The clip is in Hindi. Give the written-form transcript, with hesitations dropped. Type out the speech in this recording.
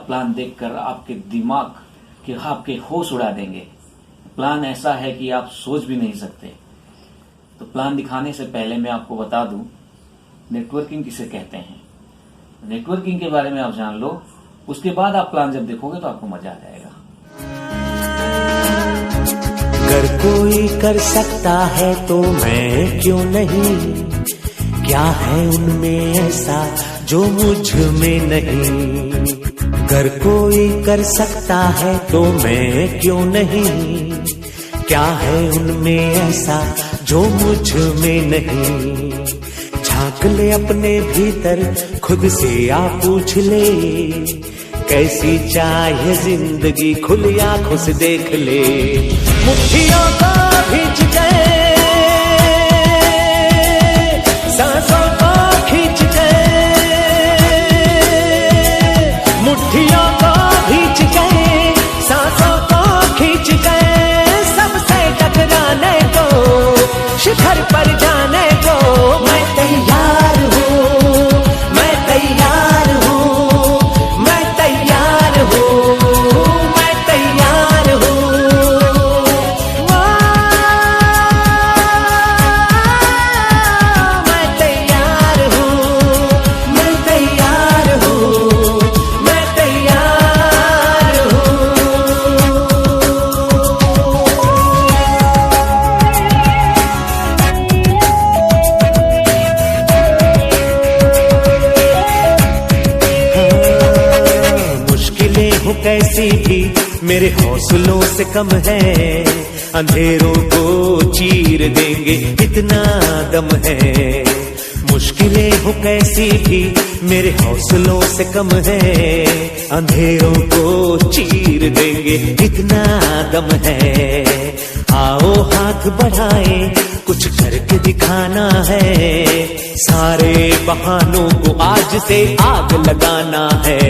प्लान देखकर आपके दिमाग के आपके होश उड़ा देंगे। प्लान ऐसा है कि आप सोच भी नहीं सकते। तो प्लान दिखाने से पहले मैं आपको बता दूं नेटवर्किंग किसे कहते हैं। नेटवर्किंग के बारे में आप जान लो, उसके बाद आप प्लान जब देखोगे तो आपको मजा आ जाएगा। अगर कोई कर सकता है तो मैं क्यों नहीं, क्या है उनमें ऐसा जो मुझ में नहीं। अगर कोई कर सकता है तो मैं क्यों नहीं, क्या है उनमें ऐसा जो मुझ में नहीं। झांक ले अपने भीतर खुद से आ पूछ ले, कैसी चाहे जिंदगी खुली आंखों से देख ले। मुट्ठियों को खींच के सांसों को खींच के, मुट्ठियों को खींच के सांसों को खींच के, सबसे टकराने को शिखर पर जाने को मैं तैयार हूँ, मैं तैयार हूँ, मैं तैयार हूँ, मैं तैयार हूँ। मैं तैयार हूँ, मैं तैयार हूँ, मैं तैयार हूँ। मुश्किलें हो कैसी भी मेरे हौसलों से कम है, अंधेरों को चीर देंगे इतना दम है। मुश्किलें हो कैसी भी मेरे हौसलों से कम है, अंधेरों को चीर देंगे इतना दम है। आओ हाथ बढ़ाए कुछ करके दिखाना है, सारे बहानों को आज से आग लगाना है।